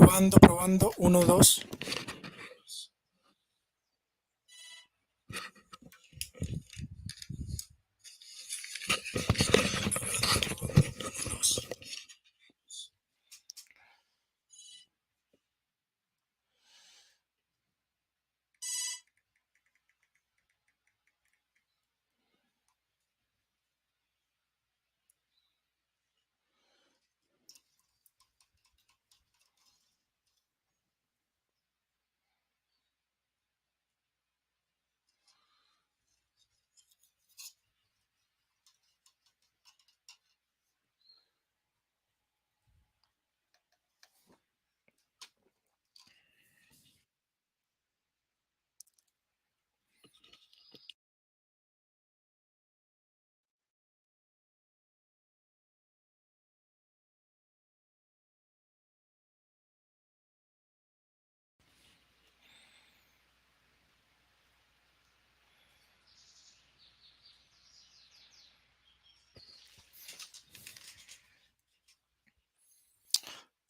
Probando, probando. Uno, dos.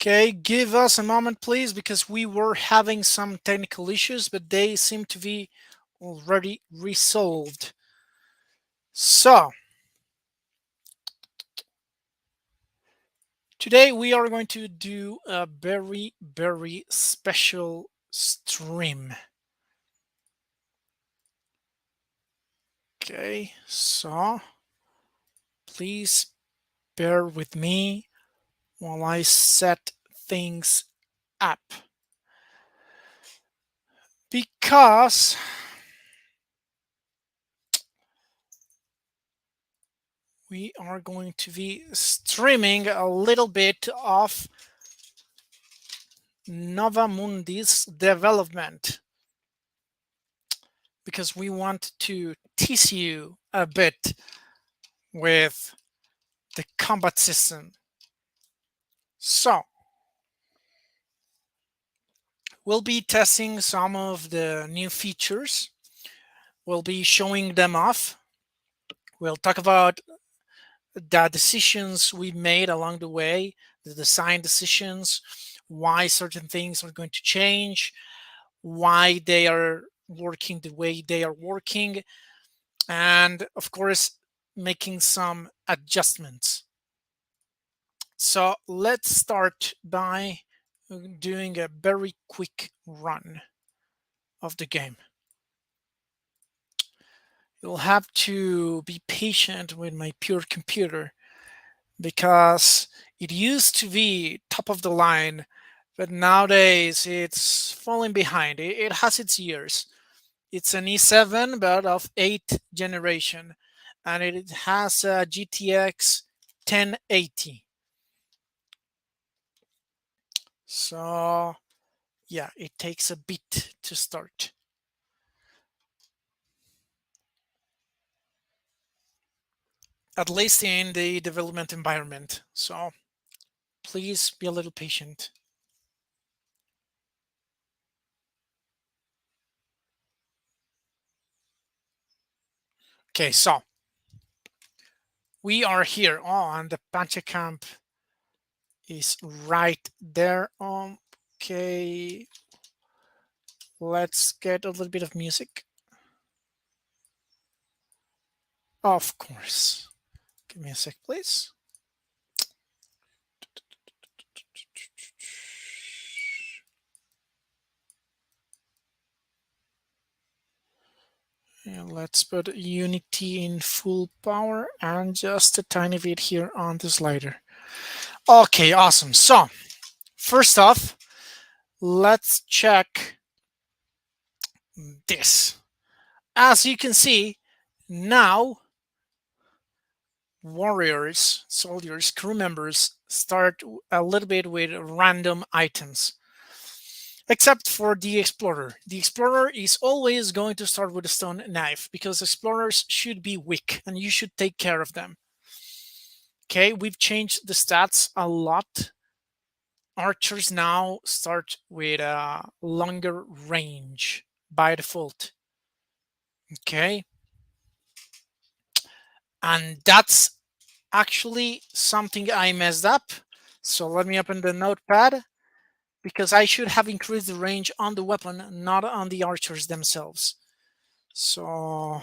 Okay, give us a moment, please, because we were having some technical issues, but they seem to be already resolved. So, today we are going to do a very, very special stream. Okay, so please bear with me while I set things up. Because we are going to be streaming a little bit of NovaMundi's development, because we want to tease you a bit with the combat system. So, we'll be testing some of the new features. We'll be showing them off. We'll talk about the decisions we made along the way, the design decisions, why certain things are going to change, why they are working the way they are working, and of course, making some adjustments. So let's start by doing a very quick run of the game. You'll have to be patient with my pure computer because it used to be top of the line, but nowadays it's falling behind. It has its years. It's an E7, but of 8th generation, and it has a GTX 1080. So yeah, it takes a bit to start. At least in the development environment. So please be a little patient. Okay, so we are here. Oh, and the Pancha camp is right there. Okay, let's get a little bit of music. Of course. Give me a sec, please. And let's put Unity in full power and just a tiny bit here on the slider. Okay, awesome. So first off, let's check this. As you can see, now warriors, soldiers, crew members start a little bit with random items. Except for the explorer. The explorer is always going to start with a stone knife because explorers should be weak and you should take care of them. Okay, we've changed the stats a lot. Archers now start with a longer range by default. Okay, and that's actually something I messed up. So let me open the notepad because I should have increased the range on the weapon, not on the archers themselves. So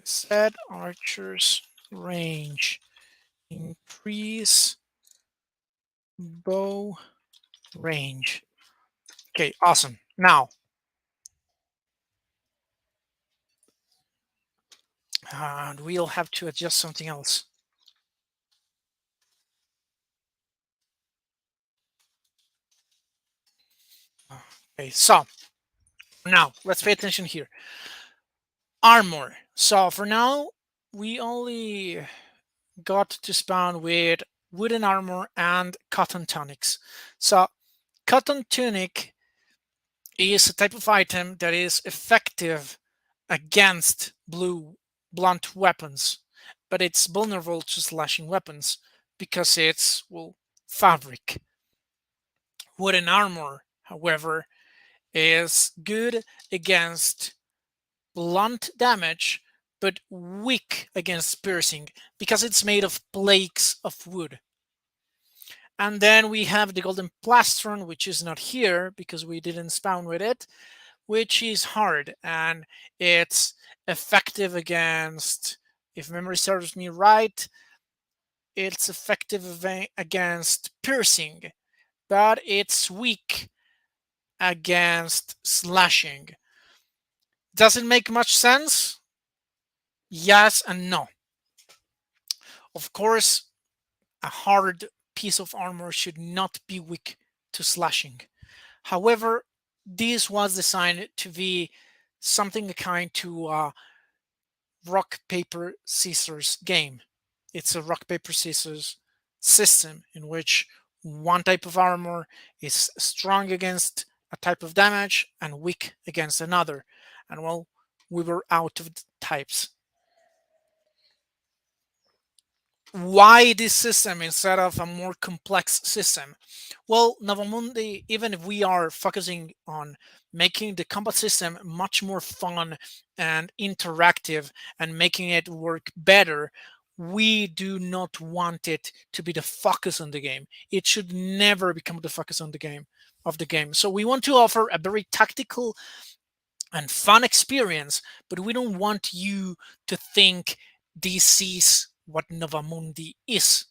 set archers range, increase bow range. Okay, awesome. Now, we'll have to adjust something else. Okay, so now let's pay attention here. Armor. So for now, we only got to spawn with wooden armor and cotton tunics. So cotton tunic is a type of item that is effective against blunt weapons, but it's vulnerable to slashing weapons because it's, well, fabric. Wooden armor, however, is good against blunt damage but weak against piercing because it's made of plates of wood. And then we have the golden plastron, which is not here because we didn't spawn with it, which is hard, and it's effective against, if memory serves me right, it's effective against piercing, but it's weak against slashing. Does it make much sense? Yes and no. Of course, a hard piece of armor should not be weak to slashing. However, this was designed to be something akin to a rock, paper, scissors game. It's a rock, paper, scissors system in which one type of armor is strong against a type of damage and weak against another. And well, we were out of types. Why this system instead of a more complex system? Well, NovaMundi, even if we are focusing on making the combat system much more fun and interactive and making it work better, we do not want it to be the focus on the game. It should never become the focus on the game of the game. So we want to offer a very tactical and fun experience, but we don't want you to think this is what NovaMundi is.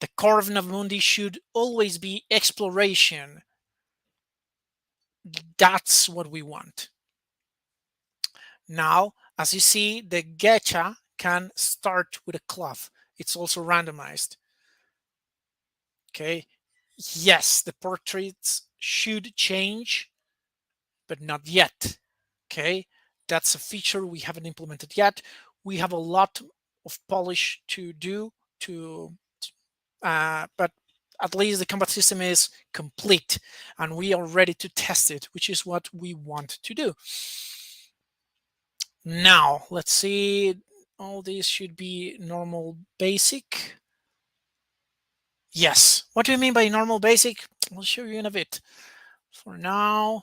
The core of NovaMundi should always be exploration. That's what we want. Now, as you see, the gacha can start with a cloth. It's also randomized. Okay. Yes, the portraits should change, but not yet. Okay. That's a feature we haven't implemented yet. We have a lot of polish to do but at least the combat system is complete and we are ready to test it, which is what we want to do. Now, let's see. All these should be normal basic. Yes. What do you mean by normal basic? I'll show you in a bit. For now,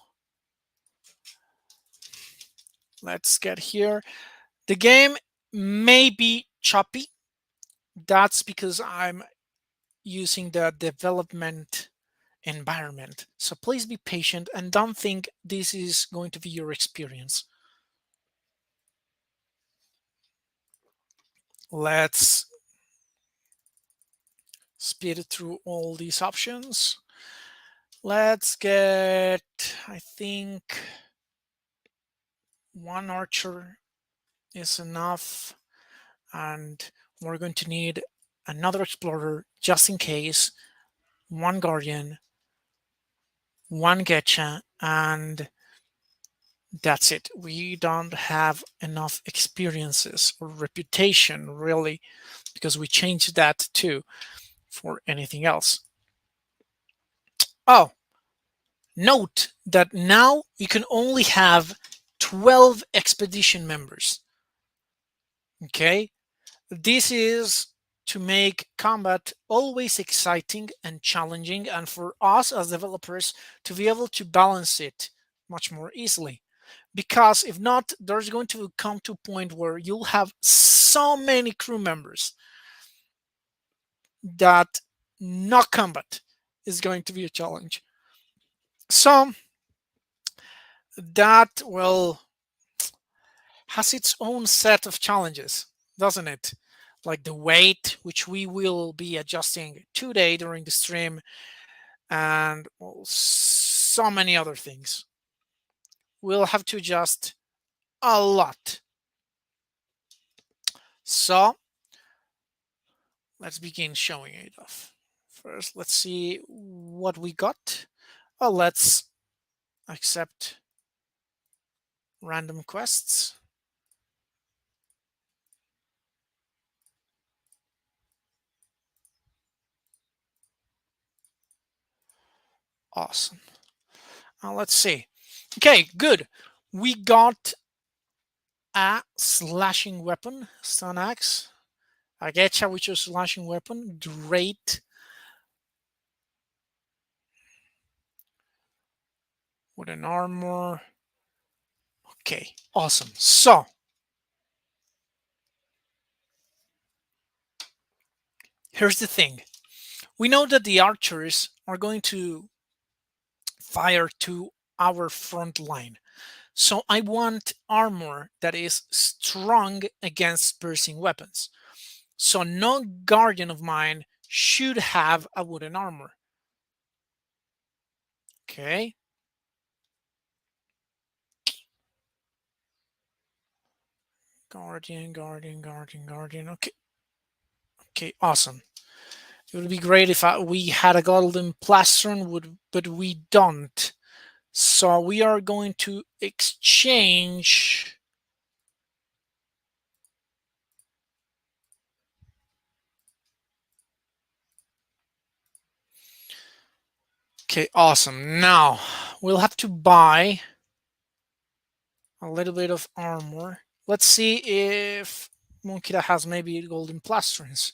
let's get here. The game may be choppy. That's because I'm using the development environment. So please be patient and don't think this is going to be your experience. Let's speed through all these options. Let's get, I think, one archer is enough, and we're going to need another explorer just in case, one guardian, one getcha, and that's it. We don't have enough experiences or reputation, really, because we changed that too for anything else. Oh, note that now you can only have 12 expedition members. Okay, this is to make combat always exciting and challenging, and for us as developers to be able to balance it much more easily. Because if not, there's going to come to a point where you'll have so many crew members that no combat is going to be a challenge. So that, well, has its own set of challenges, doesn't it? Like the weight, which we will be adjusting today during the stream, and well, so many other things. We'll have to adjust a lot. So let's begin showing it off. First, let's see what we got. Oh, let's accept random quests. Awesome. Now let's see. Okay, good. We got a slashing weapon, stun axe. A getcha, which is a slashing weapon. Great. With an armor. Okay, awesome. So here's the thing. We know that the archers are going to fire to our front line. So I want armor that is strong against piercing weapons. So no guardian of mine should have a wooden armor. Okay. Guardian. Okay. Okay, awesome. It would be great if we had a golden plastron, but we don't. So we are going to exchange. Okay, awesome. Now we'll have to buy a little bit of armor. Let's see if Monkida has maybe golden plastrons.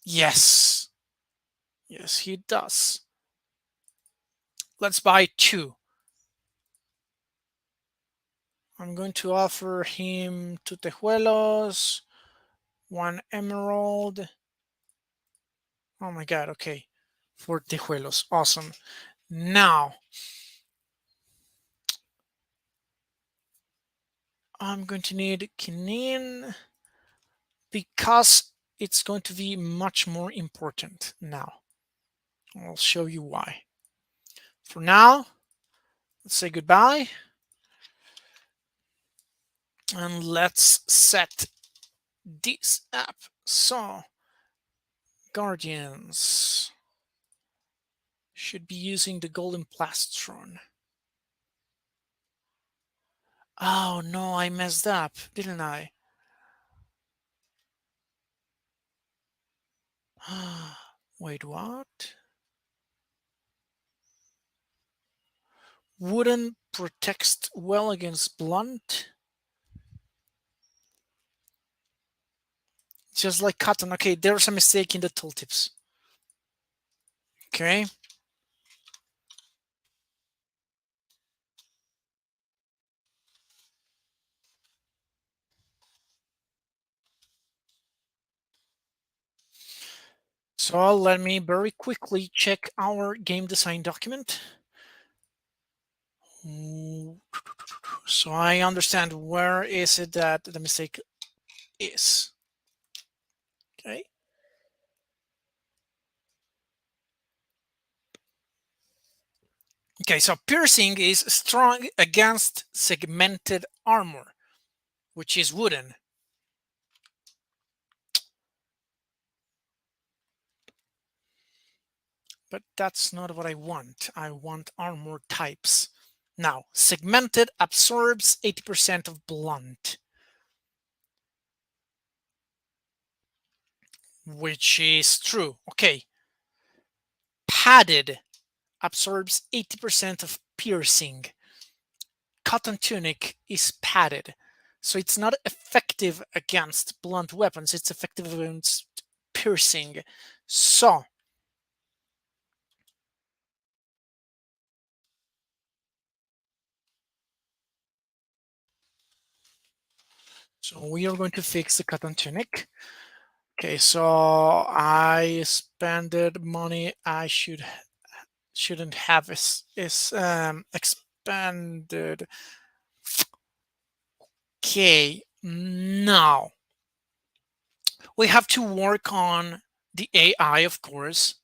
Yes. Yes, he does. Let's buy 2. I'm going to offer him 2 tejuelos, 1 emerald. Oh my god, okay. 4 tejuelos. Awesome. Now, I'm going to need quinin because it's going to be much more important now. I'll show you why. For now, let's say goodbye. And let's set this up. So, Guardians should be using the golden plastron. Oh no, I messed up, didn't I? Wait, what? Wooden protects well against blunt. Just like cotton. Okay, there's a mistake in the tooltips. Okay. So let me very quickly check our game design document. So I understand where is it that the mistake is. Okay. Okay, so piercing is strong against segmented armor, which is wooden. But that's not what I want. I want armor types. Now, segmented absorbs 80% of blunt, which is true. Okay. Padded absorbs 80% of piercing. Cotton tunic is padded, so it's not effective against blunt weapons. It's effective against piercing. So we are going to fix the cotton tunic. Okay, so I spended money I shouldn't have is expanded. Okay, now we have to work on the AI, of course,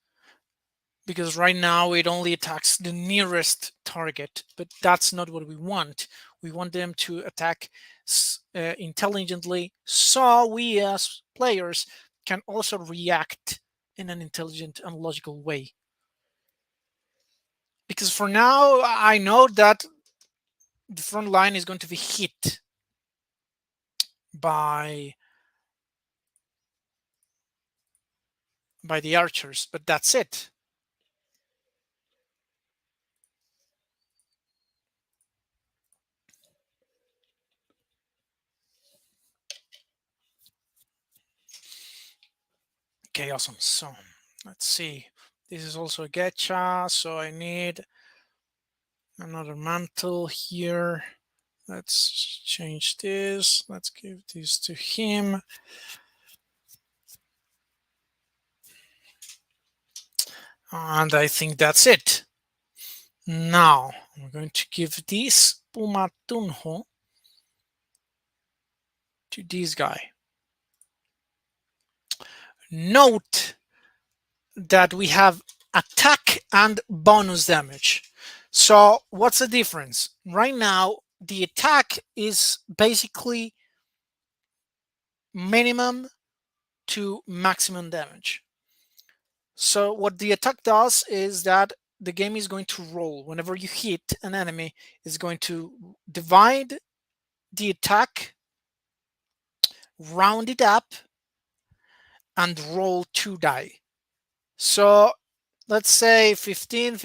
because right now it only attacks the nearest target, but that's not what we want. We want them to attack intelligently, so we as players can also react in an intelligent and logical way. Because for now, I know that the front line is going to be hit by the archers, but that's it. Okay, awesome. So let's see. This is also a getcha, so I need another mantle here. Let's change this. Let's give this to him. And I think that's it. Now I'm going to give this Pumatunho to this guy. Note that we have attack and bonus damage. So what's the difference? Right now, the attack is basically minimum to maximum damage. So what the attack does is that the game is going to roll. Whenever you hit an enemy, it's going to divide the attack, round it up, and roll 2 die. So let's say 15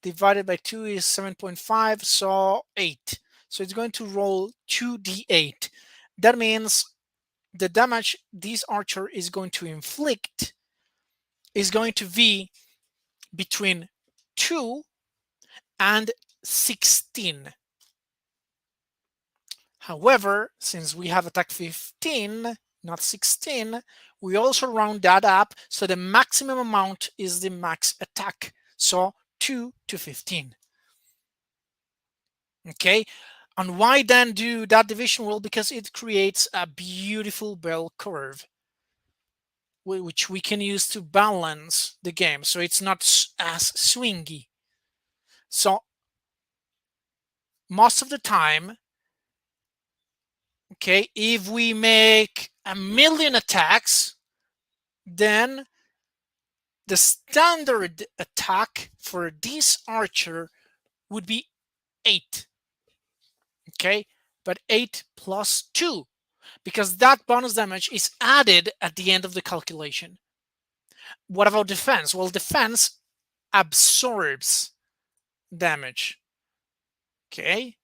divided by 2 is 7.5, so 8. So it's going to roll 2d8. That means the damage this archer is going to inflict is going to be between 2 and 16. However, since we have attack 15, not 16, we also round that up, so the maximum amount is the max attack. So 2 to 15. Okay, and why then do that division? Well, because it creates a beautiful bell curve, which we can use to balance the game, so it's not as swingy. So most of the time, okay, if we make 1,000,000 attacks, then the standard attack for this archer would be 8. Okay, but 8 plus 2, because that bonus damage is added at the end of the calculation. What about defense? Well, defense absorbs damage. Okay,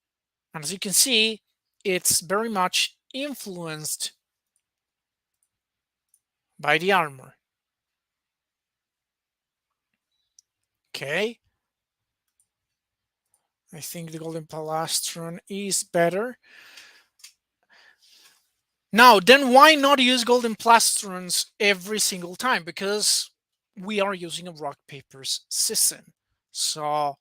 and as you can see, it's very much influenced by the armor. Okay, I think the golden palastron is better. Now, then why not use golden plastrons every single time? Because we are using a rock papers system. So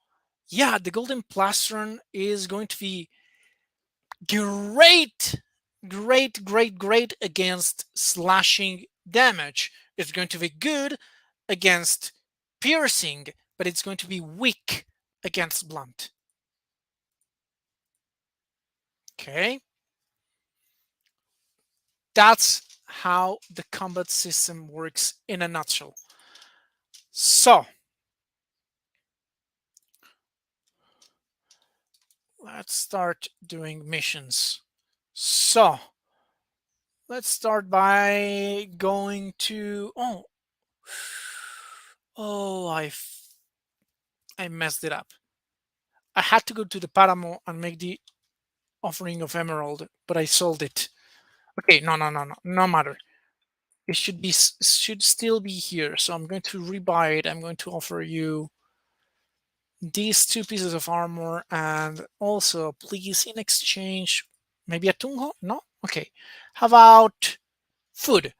yeah, the golden plastron is going to be great, great against slashing damage. It's going to be good against piercing, but it's going to be weak against blunt. Okay. That's how the combat system works in a nutshell. So let's start doing missions. So let's start by going to I messed it up. I had to go to the Paramo and make the offering of emerald, but I sold it. Okay, no matter. It should still be here. So I'm going to rebuy it. I'm going to offer you these 2 pieces of armor, and also please in exchange maybe a tungo. No, okay, how about food?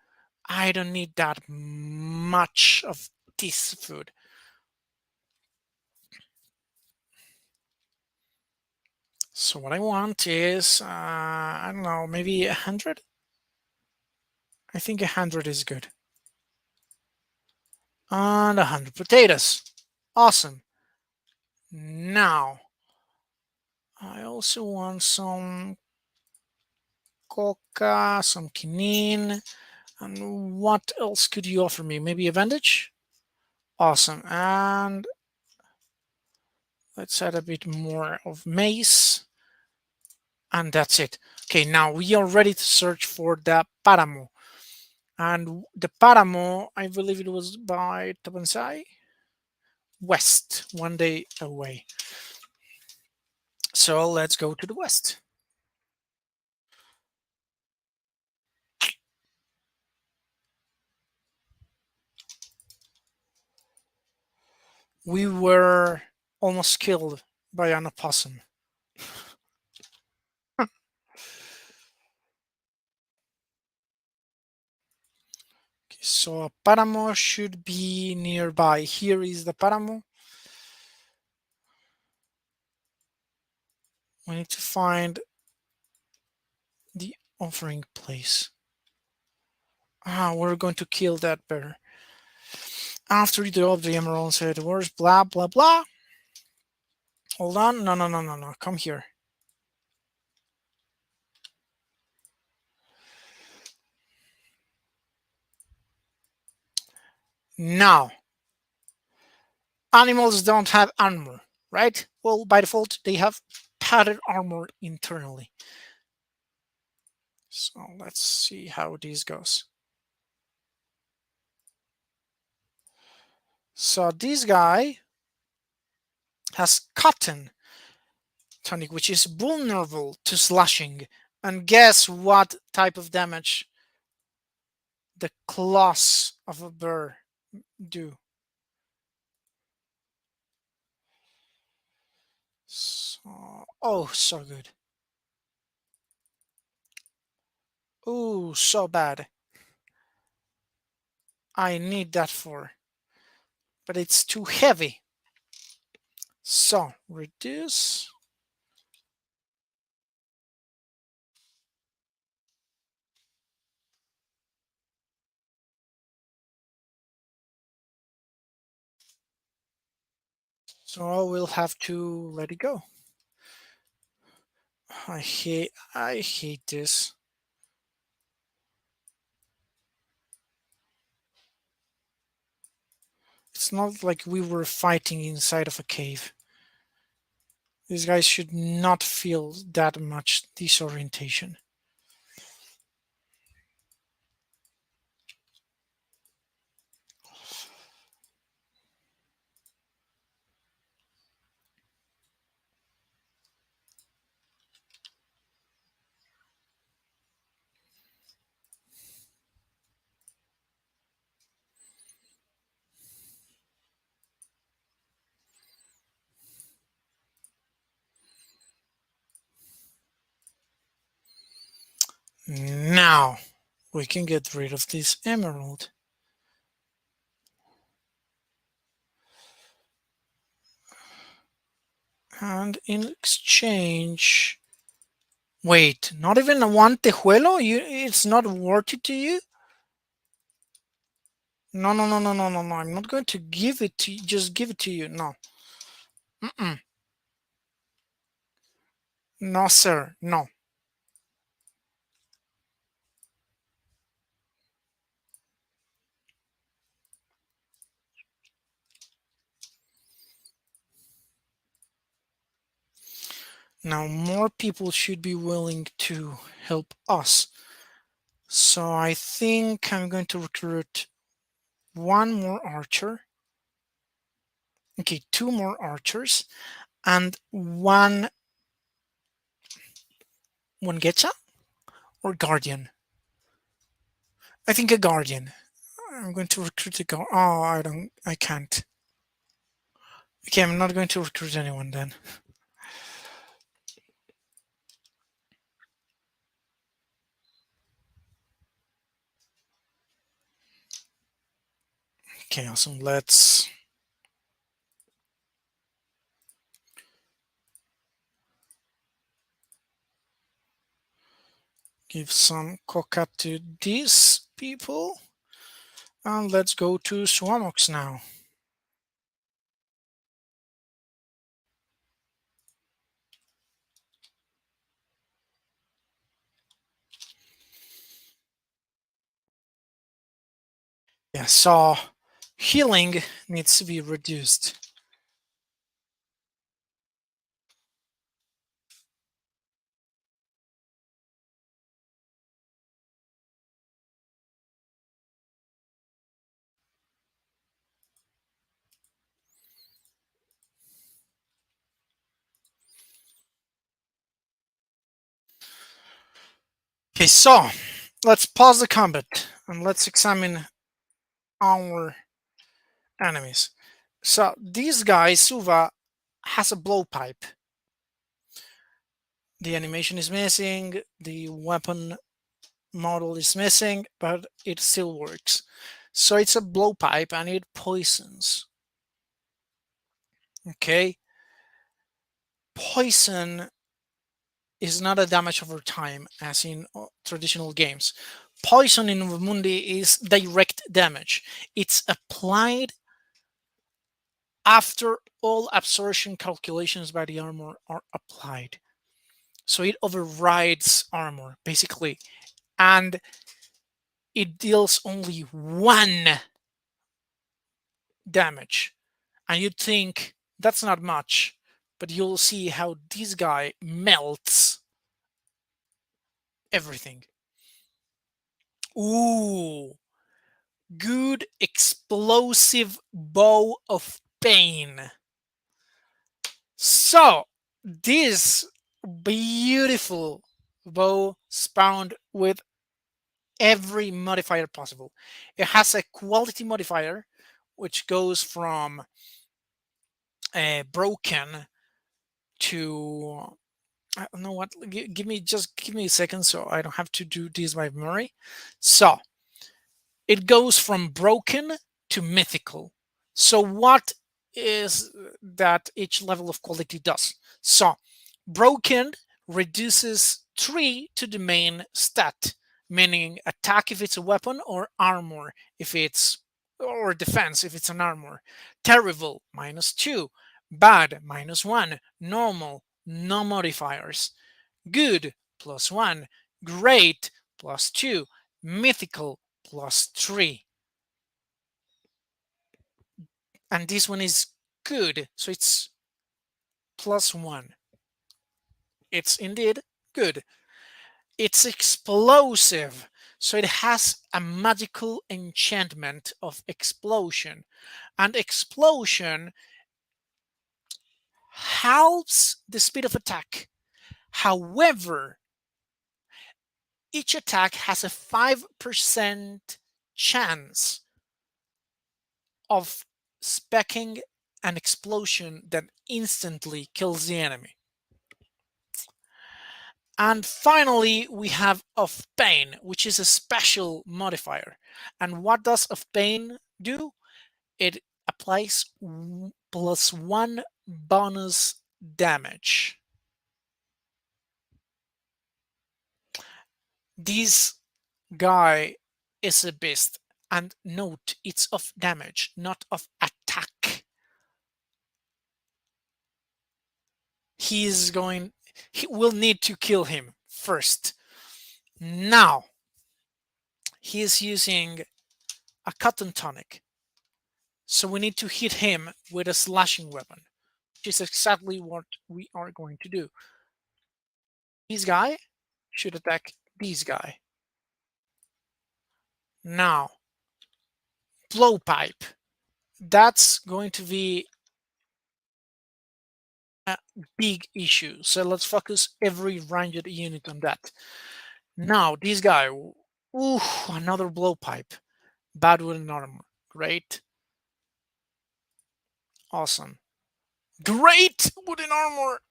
I don't need that much of this food. So what I want is, I don't know, maybe 100? I think 100 is good. And 100 potatoes. Awesome. Now, I also want some coca, some quinine. And what else could you offer me? Maybe a bandage? Awesome. And let's add a bit more of mace. And that's it. Okay, now we are ready to search for the paramo. And the paramo, I believe it was by Tabansai west, one day away. So let's go to the west. We were almost killed by an opossum. Okay, so a paramo should be nearby. Here is the paramo. We need to find the offering place. We're going to kill that bear. After you drop the emerald, said words, blah, blah, blah. Hold on. No, no, no, no, no. Come here. Now, animals don't have armor, right? Well, by default, they have padded armor internally. So let's see how this goes. So this guy has cotton tunic, which is vulnerable to slashing. And guess what type of damage the claws of a bear do? So, oh, so good. Oh, so bad. I need that for, but it's too heavy. So reduce. So I will have to let it go. I hate this. It's not like we were fighting inside of a cave. These guys should not feel that much disorientation. Now we can get rid of this emerald. And in exchange, wait, not even a one tejuelo? It's not worth it to you? No, no, no, no, no, no, no. I'm not going to give it to you. Just give it to you. No. Mm-mm. No, sir. No. Now more people should be willing to help us. So I think I'm going to recruit one more archer. Okay, two more archers and one getcha or guardian. I think a guardian. I'm going to recruit a guard. Oh, I can't. Okay, I'm not going to recruit anyone then. Okay, awesome. Let's give some coca to these people. And let's go to Swamox now. Yeah, so healing needs to be reduced. Okay, so let's pause the combat and let's examine our enemies. So this guy, Suva, has a blowpipe. The animation is missing, the weapon model is missing, but it still works. So it's a blowpipe and it poisons. Okay. Poison is not a damage over time as in traditional games. Poison in NovaMundi is direct damage. It's applied after all absorption calculations by the armor are applied. So it overrides armor, basically. And it deals only one damage. And you'd think that's not much, but you'll see how this guy melts everything. Ooh, good explosive bow of pain. So, this beautiful bow spawned with every modifier possible. It has a quality modifier, which goes from broken to I don't know what. Give me a second, so I don't have to do this by memory. So it goes from broken to mythical. So what is that each level of quality does? So broken reduces 3 to the main stat, meaning attack if it's a weapon or armor if it's or defense if it's an armor. Terrible -2, bad -1, normal no modifiers, good +1, great +2, mythical +3. And this one is good, so it's +1. It's indeed good. It's explosive, so it has a magical enchantment of explosion. And explosion halves the speed of attack. However, each attack has a 5% chance of specking an explosion that instantly kills the enemy. And finally, we have of pain, which is a special modifier. And what does of pain do? It applies +1 bonus damage. This guy is a beast. And note, it's of damage, not of attack. He will need to kill him first. Now, he is using a cotton tonic. So we need to hit him with a slashing weapon, which is exactly what we are going to do. This guy should attack this guy. Now, blowpipe. That's going to be a big issue. So let's focus every ranged unit on that. Now, this guy. Ooh, another blowpipe. Bad wooden armor. Great. Awesome. Great wooden armor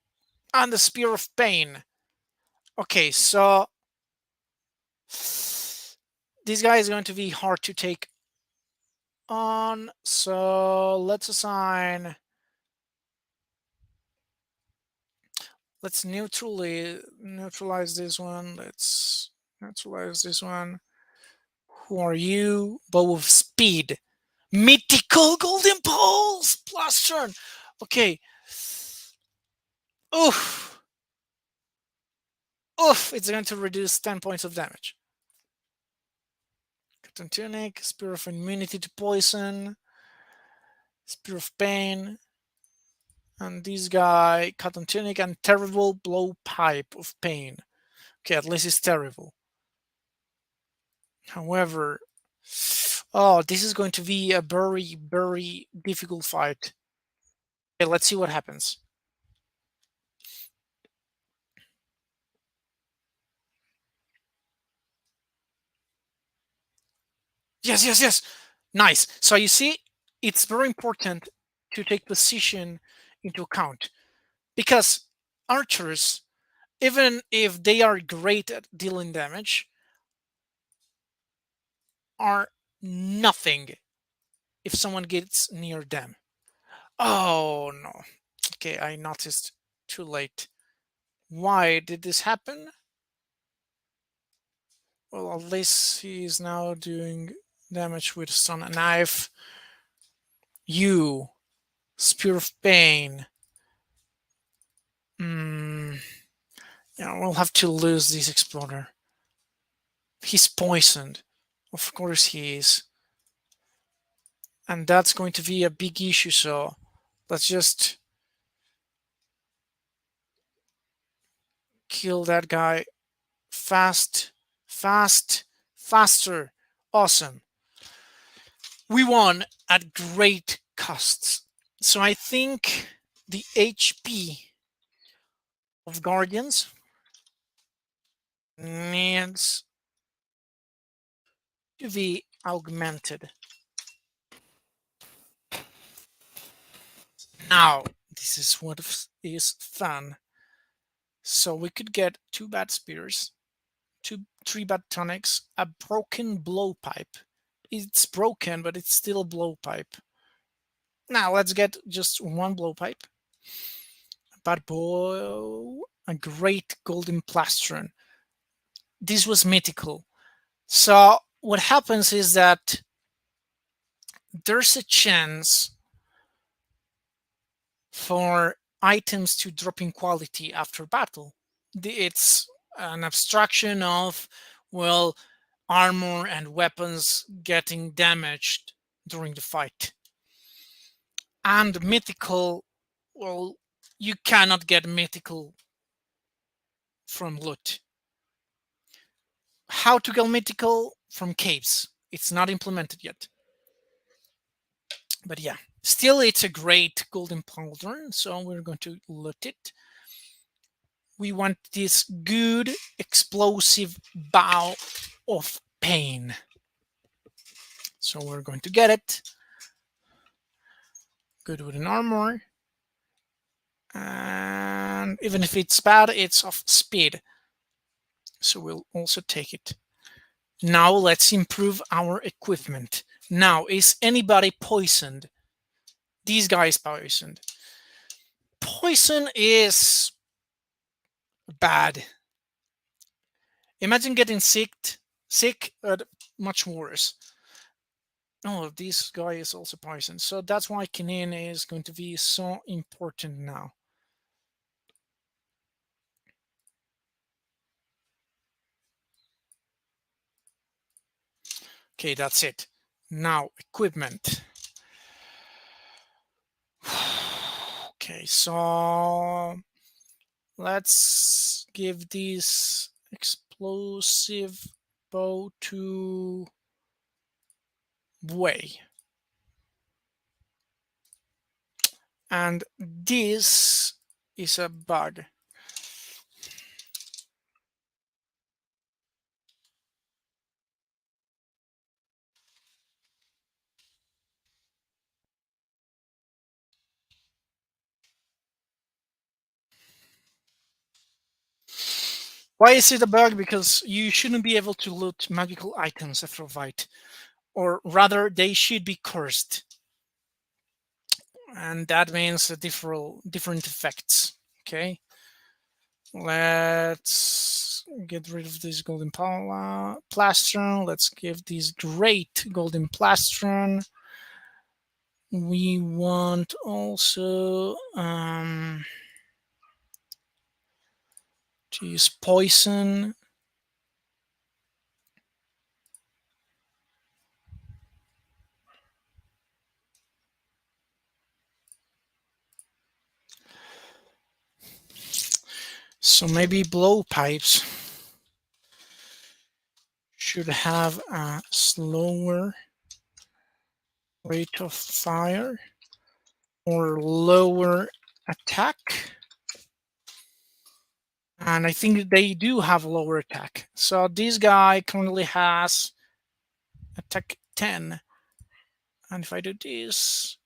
and the spear of pain. Okay, so this guy is going to be hard to take on. So let's assign, let's neutralize this one. Let's neutralize this one. Who are you? Bow of speed. Mythical golden pulse plus turn. Okay. Oof. Oof. It's going to reduce 10 points of damage. Cotton tunic, spear of immunity to poison, spear of pain, and this guy, cotton tunic and terrible blowpipe of pain. Okay, at least it's terrible. However, oh, this is going to be a very, very difficult fight. Okay, let's see what happens. Yes, yes, yes. Nice. So you see, it's very important to take position into account because archers, even if they are great at dealing damage, are nothing if someone gets near them. Oh no. Okay, I noticed too late. Why did this happen? Well, at least he is now doing damage with stun and knife. You, spear of pain. Yeah, we'll have to lose this explorer. He's poisoned. Of course he is. And that's going to be a big issue, so let's just kill that guy fast, fast, faster. Awesome. We won at great costs. So I think the HP of Guardians needs to be augmented. Now, this is what is fun. So we could get 2 bad spears, 3 bad tonics, a broken blowpipe. It's broken, but it's still a blowpipe. Now let's get just 1 blowpipe. Bad bow, a great golden plastron. This was mythical. So what happens is that there's a chance for items to drop in quality after battle. It's an abstraction of, well, armor and weapons getting damaged during the fight. And mythical, well, you cannot get mythical from loot. How to get mythical? From caves. It's not implemented yet. But yeah, still it's a great golden pauldron, so we're going to loot it. We want this good explosive bow of pain. So we're going to get it. Good wooden armor. And even if it's bad, it's of speed. So we'll also take it. Now let's improve our equipment. Now, is anybody poisoned? These guys poisoned. Poison is bad. Imagine getting sick, but much worse. Oh, this guy is also poisoned. So that's why Kinin is going to be so important now. Okay, that's it. Now, equipment. Okay, so let's give this explosive bow to Way. And this is a bug. Why is it a bug? Because you shouldn't be able to loot magical items after a fight. or rather, they should be cursed, and that means different effects. Okay, let's get rid of this golden plastron. Let's give this great golden plastron. We want also to use poison. So maybe blowpipes should have a slower rate of fire or lower attack. And I think they do have lower attack. So this guy currently has attack 10. And if I do this,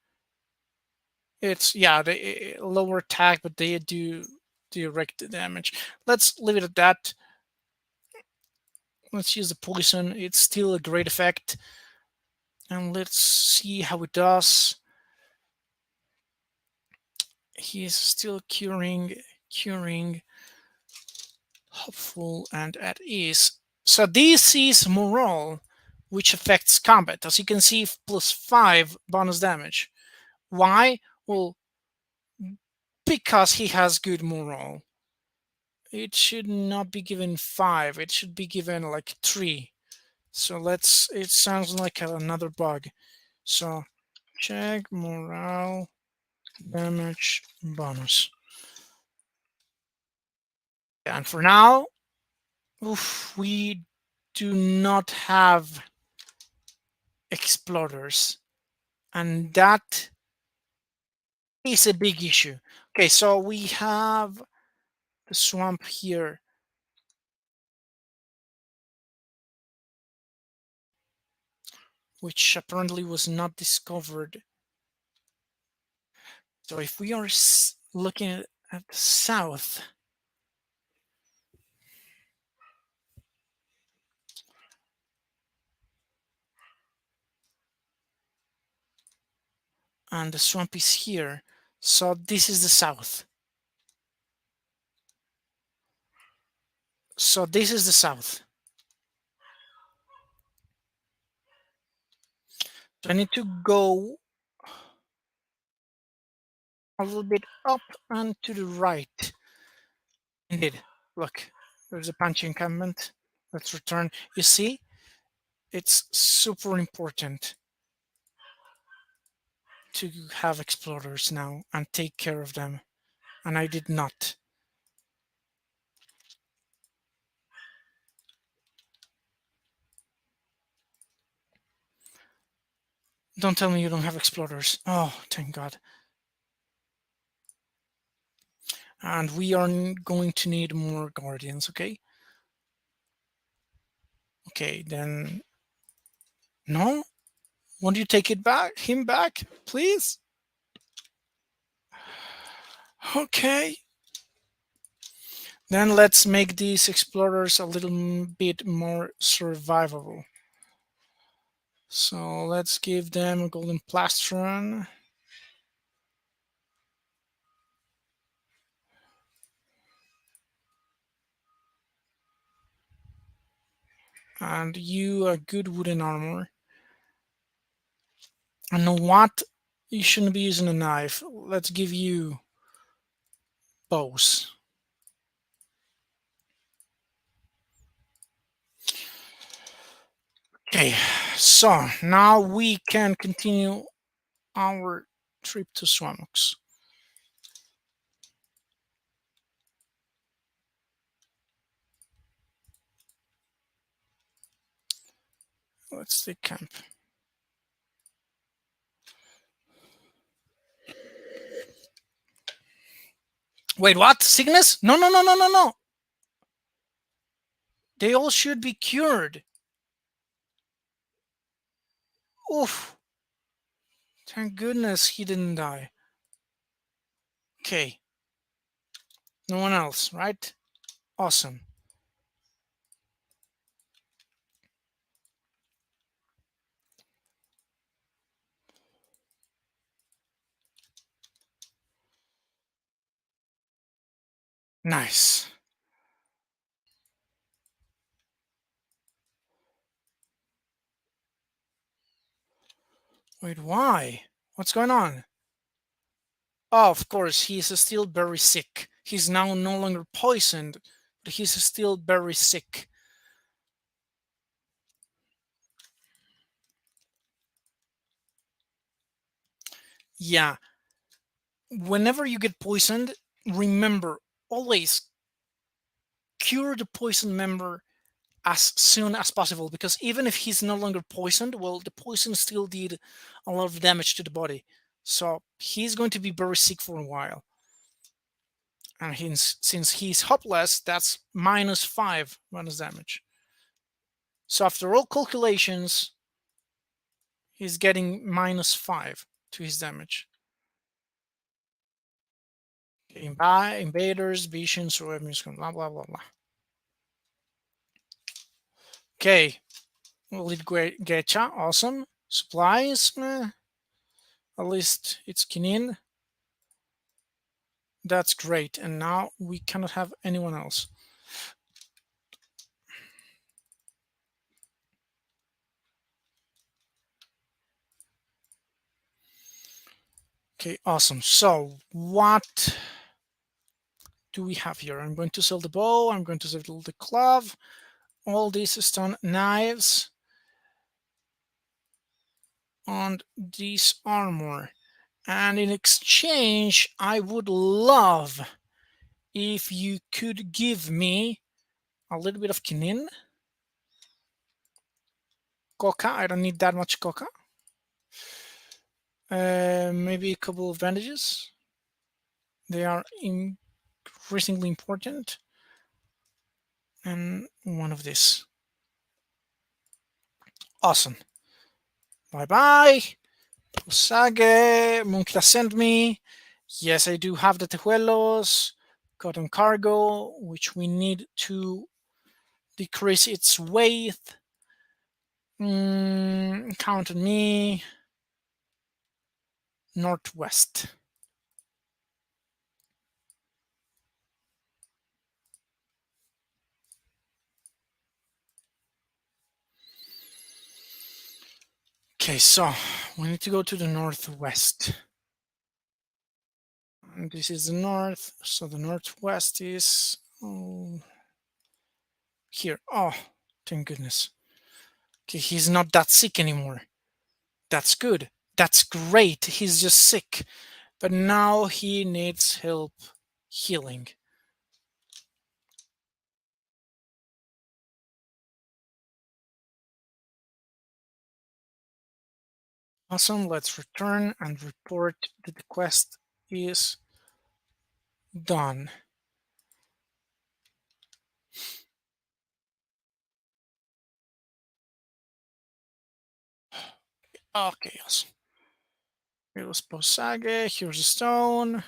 it's, yeah, the lower attack, but they do direct damage. Let's leave it at that. Let's use the poison. It's still a great effect. And let's see how it does. He's still curing, hopeful, and at ease. So this is morale, which affects combat. As you can see, +5 bonus damage. Why? Well, because he has good morale. It should not be given 5. It should be given like 3. So let's, it sounds like another bug. So check morale damage bonus. And for now, we do not have exploders, and that is a big issue. Okay, so we have the swamp here. Which apparently was not discovered. So if we are looking at the south, and the swamp is here, so this is the south. So this is the south. So I need to go a little bit up and to the right. Indeed, look, there's a punch encampment. Let's return. You see, it's super important to have explorers now and take care of them, and I did not. Don't tell me you don't have explorers. Oh, thank God. And we are going to need more guardians, okay? Okay, then... No? Won't you take it back? Him back, please? Okay. Then let's make these explorers a little bit more survivable. So let's give them a golden plastron. And you a good wooden armor. And what? You shouldn't be using a knife. Let's give you bows. Okay, so now we can continue our trip to Swamox. Let's take camp. Wait, what? Sickness? No, no, no, no, no, no. They all should be cured. Oof. Thank goodness he didn't die. Okay. No one else, right? Awesome. Nice. Wait, why? What's going on? Oh, of course, he's still very sick. He's now no longer poisoned, but he's still very sick. Yeah, whenever you get poisoned, remember always cure the poison member as soon as possible, because even if he's no longer poisoned, well, the poison still did a lot of damage to the body. So he's going to be very sick for a while. And since he's hopeless, that's -5 minus damage. So after all calculations, he's getting -5 to his damage. Invaders, visions, or blah blah blah blah. Okay, lead Gecha, awesome. Supplies, at least it's Kinin. That's great. And now we cannot have anyone else. Okay, awesome. So what do we have here? I'm going to sell the bow. I'm going to sell the glove. All these stone knives. And this armor. And in exchange, I would love if you could give me a little bit of kinin. Coca. I don't need that much coca. Maybe a couple of bandages. They are increasingly important. And one of these. Awesome. Bye bye. Usage. Munkla sent me. Yes, I do have the tejuelos. Cotton cargo, which we need to decrease its weight. Count on me. Northwest. Okay, so we need to go to the northwest. And this is the north, so the northwest is here. Oh, thank goodness. Okay, he's not that sick anymore. That's good. That's great. He's just sick. But now he needs help healing. Awesome. Let's return and report that the quest is done. Okay, awesome. It was Posage. Here's a stone.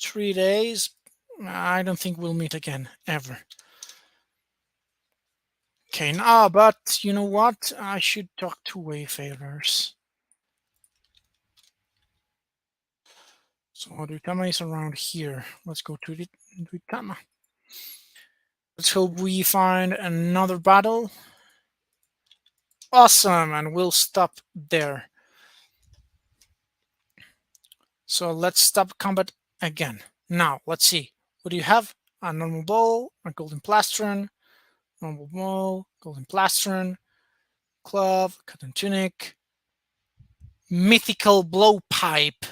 3 days. I don't think we'll meet again, ever. Okay, now, but you know what? I should talk to wayfarers. So Duitama is around here. Let's go to Duitama. Let's hope we find another battle. Awesome, and we'll stop there. So let's stop combat again. Now, let's see. What do you have? A normal bow, a golden plastron, normal bow, golden plastron, glove, cotton tunic, mythical blowpipe.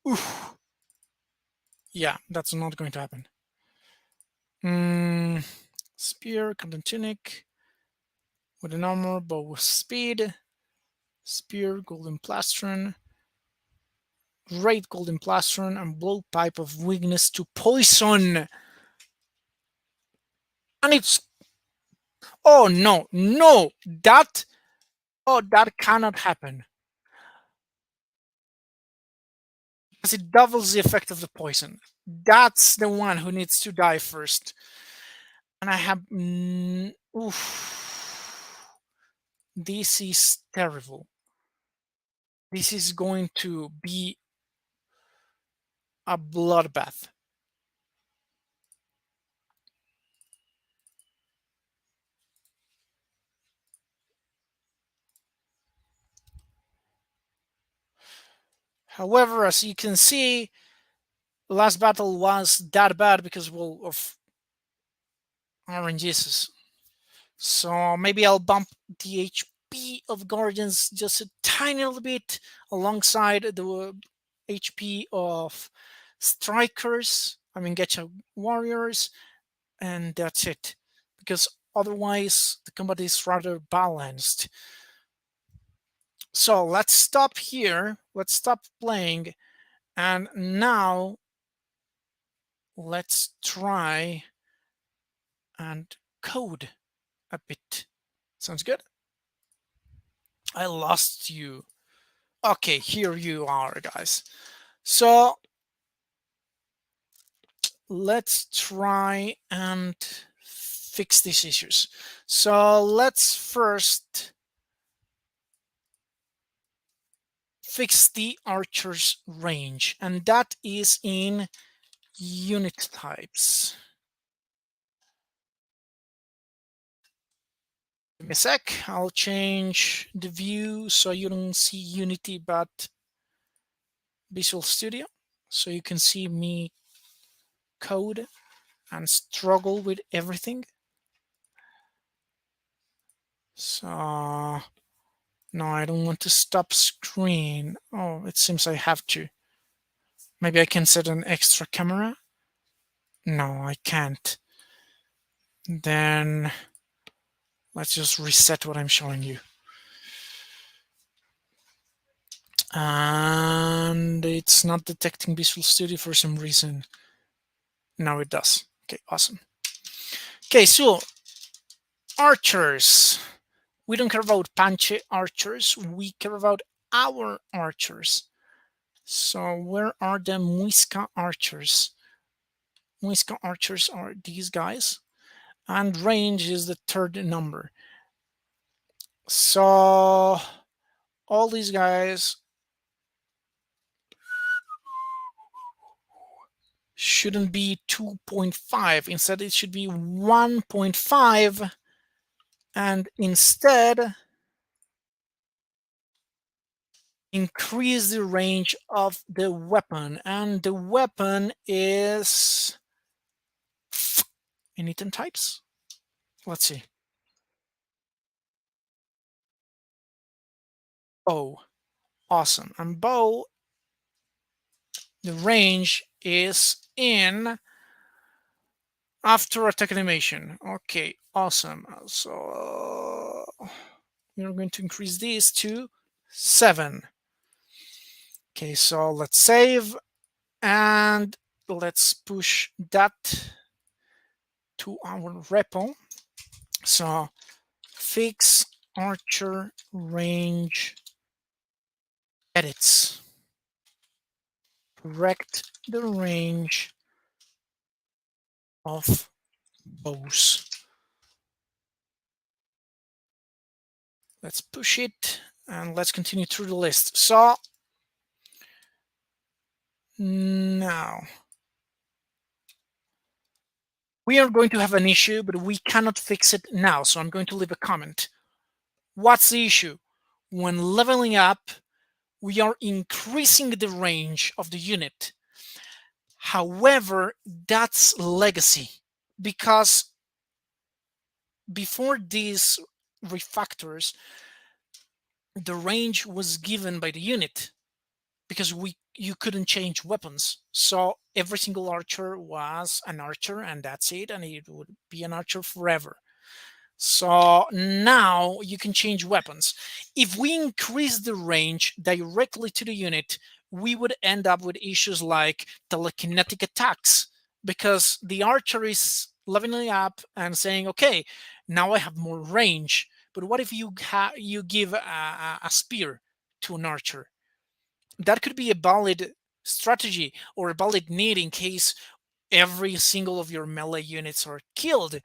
Oof. Yeah, that's not going to happen. Spear, cotton tunic, with an armor, bow with speed, spear, golden plastron, great golden plastron, and blowpipe of weakness to poison. And it's oh no, no, that that cannot happen. Because it doubles the effect of the poison. That's the one who needs to die first. And I have oof. This is terrible. This is going to be a bloodbath. However, as you can see, last battle was that bad because, well, of RNGs. So maybe I'll bump the HP of Guardians just a tiny little bit alongside the HP of Strikers, I mean Getcha Warriors, and that's it. Because otherwise the combat is rather balanced. So let's stop here. Let's stop playing. And now let's try and code a bit. Sounds good? I lost you. Okay, here you are, guys. So let's try and fix these issues. So let's first fix the archer's range, and that is in unit types. Give me a sec. I'll change the view so you don't see Unity but Visual Studio, so you can see me code and struggle with everything. So no, I don't want to stop screen. Oh, it seems I have to. Maybe I can set an extra camera. No, I can't. Then let's just reset what I'm showing you. And it's not detecting Visual Studio for some reason. Now it does. Okay, awesome. Okay, so archers. We don't care about Panche archers. We care about our archers. So where are the Muisca archers? Muisca archers are these guys. And range is the third number. So all these guys shouldn't be 2.5. Instead, it should be 1.5. And instead, increase the range of the weapon. And the weapon is in item types. Let's see. Bow. Awesome. And bow, the range is in after attack animation. Okay, awesome. So we're going to increase this to 7. Okay, so let's save and let's push that to our repo. So fix archer range edits. Correct the range of bows. Let's push it and let's continue through the list. So now we are going to have an issue, but we cannot fix it now. So I'm going to leave a comment. What's the issue? When leveling up, we are increasing the range of the unit. However, that's legacy because before these refactors, the range was given by the unit because you couldn't change weapons. So every single archer was an archer and that's it, and it would be an archer forever. So now you can change weapons. If we increase the range directly to the unit, we would end up with issues like telekinetic attacks because the archer is leveling up and saying, okay, now I have more range. But what if you give a spear to an archer? That could be a valid strategy or a valid need in case every single of your melee units are killed.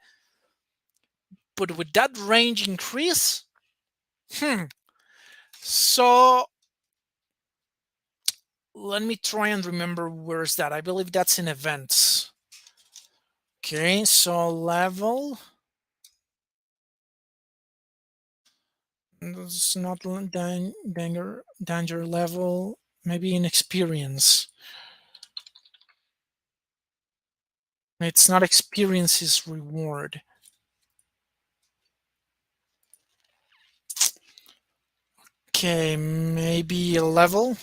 But would that range increase? So let me try and remember where's that. I believe that's in events. Okay, so level. It's not danger level. Maybe in experience. It's not experience's reward. Okay, maybe a level.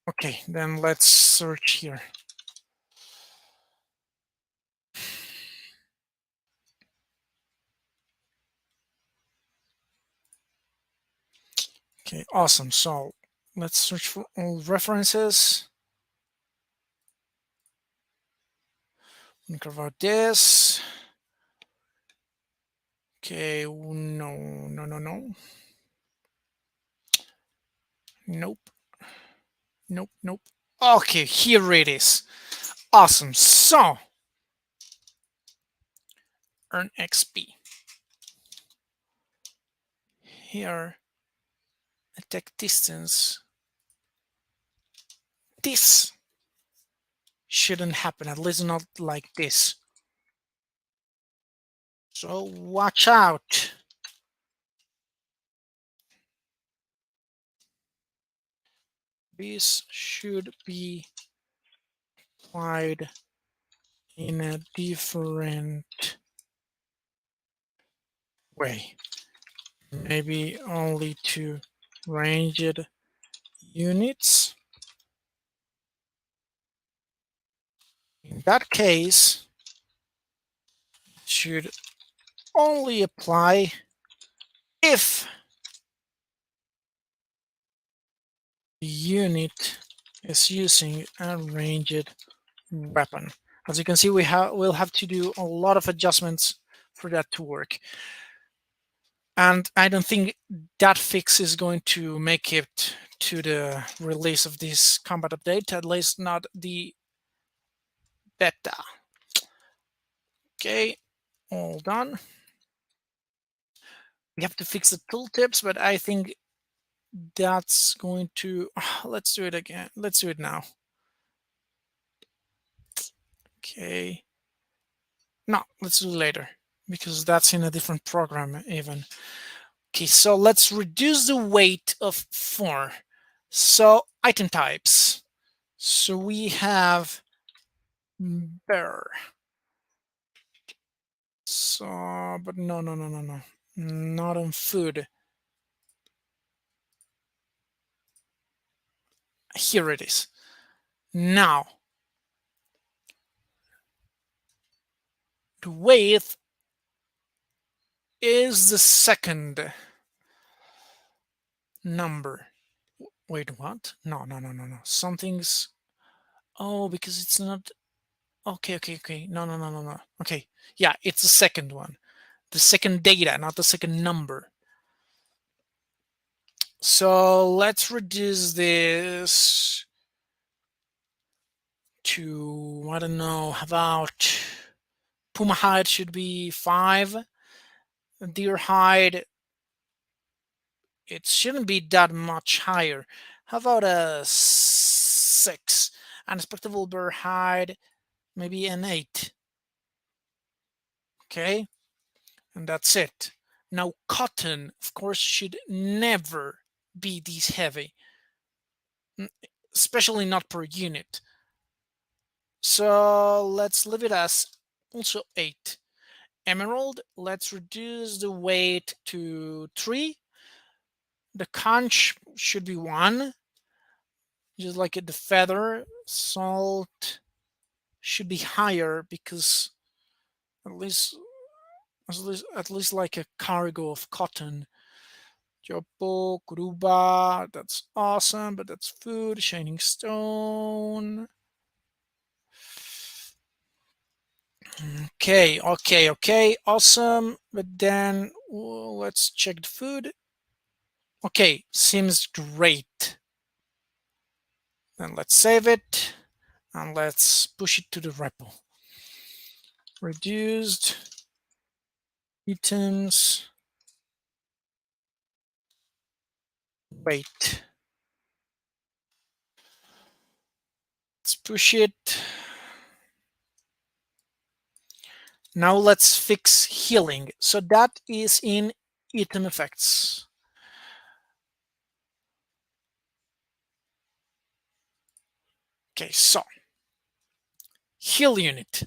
Okay, then let's search here. Okay, awesome. So let's search for all references. Think about this. Okay, no, no, no, no. Nope, nope, nope. Okay, here it is. Awesome. So, earn XP. Here, attack distance. This shouldn't happen, at least not like this. So, watch out. This should be applied in a different way. Maybe only to ranged units. In that case, it should only apply if the unit is using a ranged weapon. As you can see, we'll have to do a lot of adjustments for that to work. And I don't think that fix is going to make it to the release of this combat update, at least not the beta. Okay, all done. We have to fix the tooltips, but I think that's going to, let's do it again. Let's do it now. Okay. No, let's do it later because that's in a different program even. Okay, so let's reduce the weight of 4. So item types. So we have bear. So, but no, no, no, no, no. Not on food. Here it is. Now, the weight is the second number. Wait, what? No, no, no, no, no. Something's. Oh, because it's not. Okay, okay, okay. No, no, no, no, no. Okay. Yeah, it's the second one. The second data, not the second number. So let's reduce this to, I don't know, how about puma hide should be 5. Deer hide, it shouldn't be that much higher. How about a 6? And spectable bear hide, maybe an 8. Okay, and that's it. Now cotton, of course, should never be this heavy, especially not per unit. So let's leave it as also 8. Emerald, let's reduce the weight to 3. The conch should be 1, just like the feather. Salt should be higher because at least at least like a cargo of cotton. Jopo, Kuruba, that's awesome, but that's food. Shining stone. Okay, okay, okay, awesome. But then let's check the food. Okay, seems great. Then let's save it and let's push it to the repo. Reduced items. Wait. push it. Now let's fix healing. So that is in item effects. Okay, so heal unit.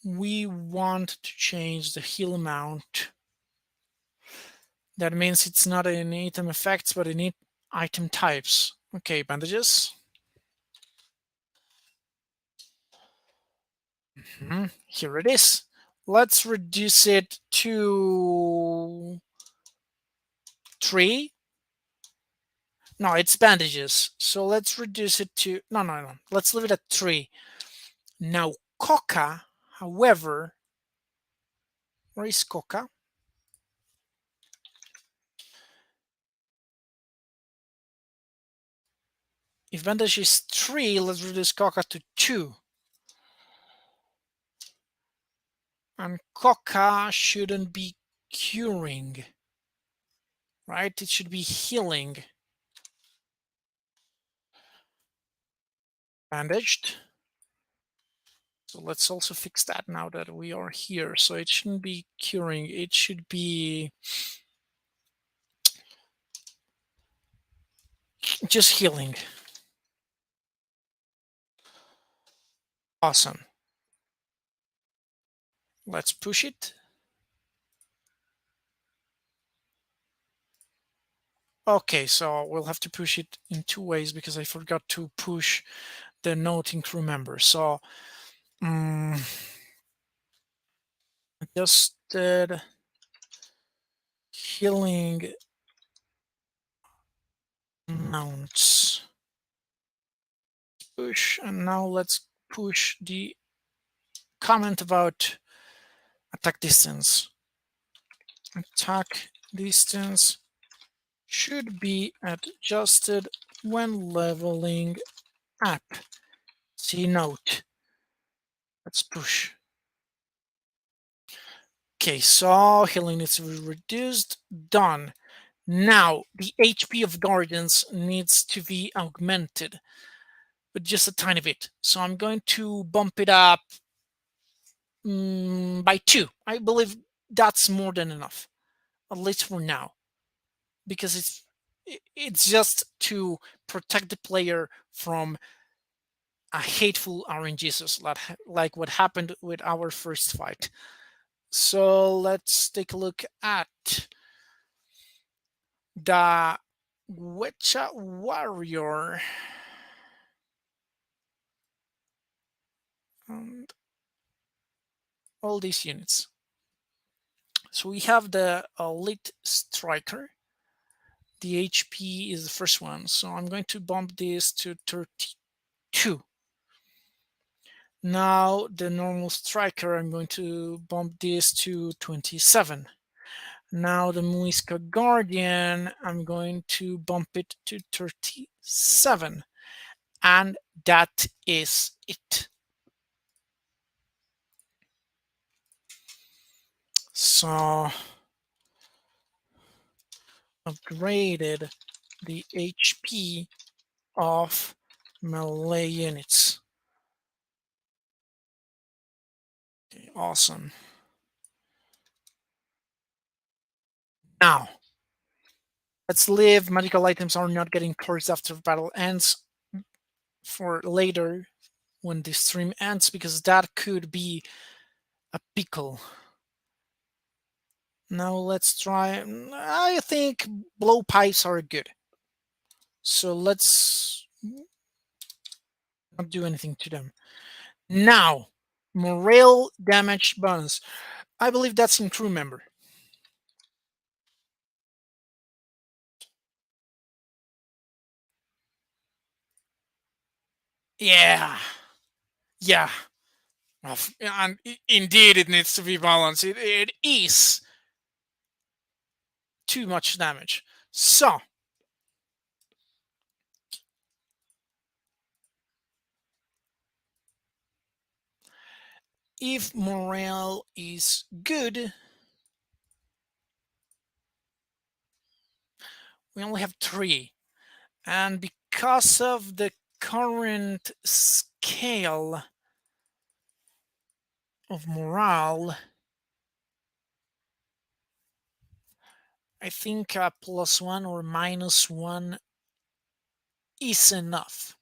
We want to change the heal amount. That means it's not in item effects, but in item types. Okay, bandages. Here it is. Let's reduce it to 3. No, it's bandages. So let's reduce it to, no. Let's leave it at 3. Now, coca, however, where is coca? If bandage is 3, let's reduce coca to 2. And coca shouldn't be curing, right? It should be healing. Bandaged. So let's also fix that now that we are here. So it shouldn't be curing. It should be just healing. Awesome. Let's push it. Okay, so we'll have to push it in 2 ways because I forgot to push the note in crew member. So adjusted healing amounts. Push, and now let's push the comment about attack distance. Attack distance should be adjusted when leveling up. See note. Let's push. Okay, so healing needs to be reduced. Done. Now, the HP of Guardians needs to be augmented, but just a tiny bit. So I'm going to bump it up by 2. I believe that's more than enough, at least for now, because it's just to protect the player from a hateful RNGs like what happened with our first fight. So let's take a look at the Witcher Warrior. And all these units. So we have the Elite Striker. The HP is the first one. So I'm going to bump this to 32. Now the normal Striker, I'm going to bump this to 27. Now the Muisca Guardian, I'm going to bump it to 37. And that is it. So upgraded the HP of melee units. Okay, awesome. Now, let's leave magical items are not getting cursed after battle ends for later when the stream ends, because that could be a pickle. Now let's try, I think blowpipes are good. So let's not do anything to them. Now, morale damage bonus. I believe that's in crew member. Yeah. Yeah. And indeed, it needs to be balanced. It is too much damage. So, if morale is good, we only have 3. And because of the current scale of morale, I think a +1 or -1 is enough.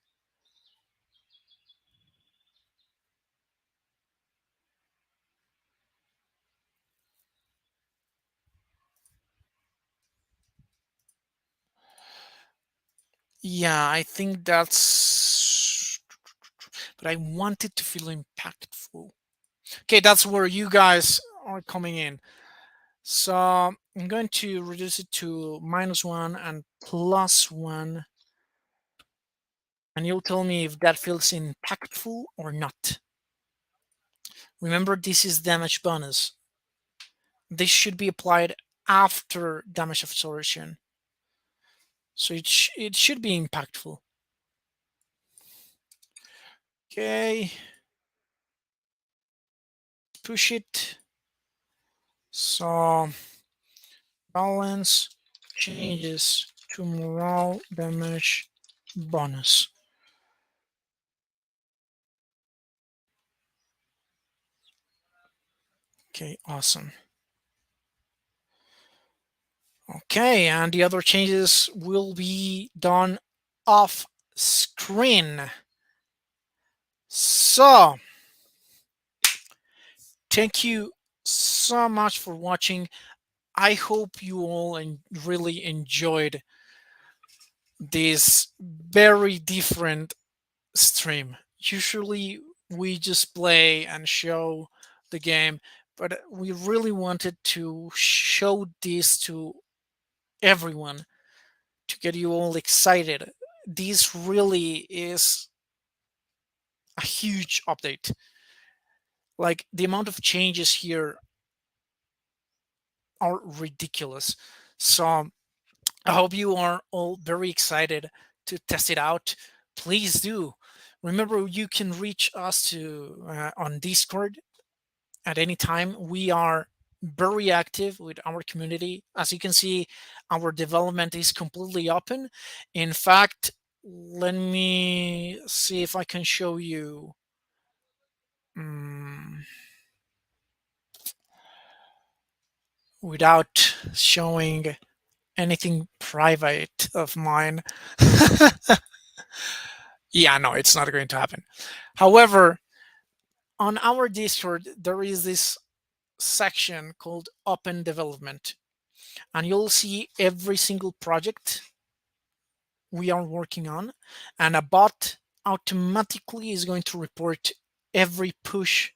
Yeah, I think that's. But I want it to feel impactful. Okay, that's where you guys are coming in. So I'm going to reduce it to -1 and +1, and you'll tell me if that feels impactful or not. Remember, this is damage bonus. This should be applied after damage absorption, so it should be impactful. Okay, push it. So balance changes to morale damage bonus. Okay, awesome. Okay, and the other changes will be done off screen. So, thank you so much for watching. I hope you all really enjoyed this very different stream. Usually, we just play and show the game, but we really wanted to show this to everyone to get you all excited. This really is a huge update. Like the amount of changes here are ridiculous. So I hope you are all very excited to test it out. Please do. Remember, you can reach us to on Discord at any time. We are very active with our community. As you can see, our development is completely open. In fact, let me see if I can show you. mm, Without showing anything private of mine. Yeah, no, it's not going to happen. However, on our Discord, there is this section called Open Development, and you'll see every single project we are working on, and a bot automatically is going to report every push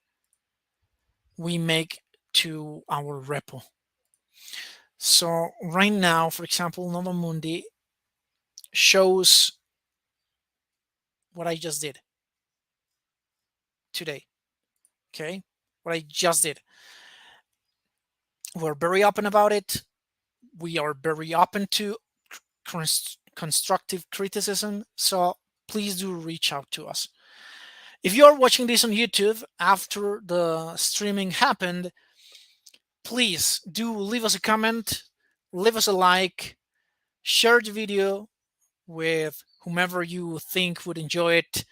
we make to our repo. So right now, for example, NovaMundi shows what I just did today. Okay, what I just did. We're very open about it. We are very open to constructive criticism. So please do reach out to us. If you are watching this on YouTube after the streaming happened, please do leave us a comment, leave us a like, share the video with whomever you think would enjoy it,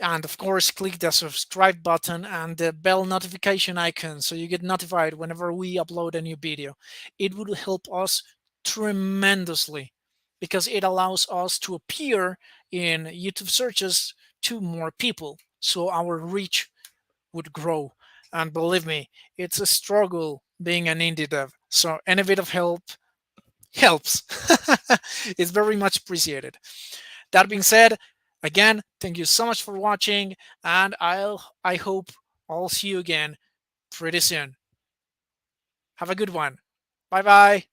and of course click the subscribe button and the bell notification icon so you get notified whenever we upload a new video. It would help us tremendously because it allows us to appear in YouTube searches to more people, so our reach would grow. And believe me, it's a struggle being an indie dev, so any bit of help helps. It's very much appreciated. That being said, again, thank you so much for watching, and I hope I'll see you again pretty soon. Have a good one. Bye bye.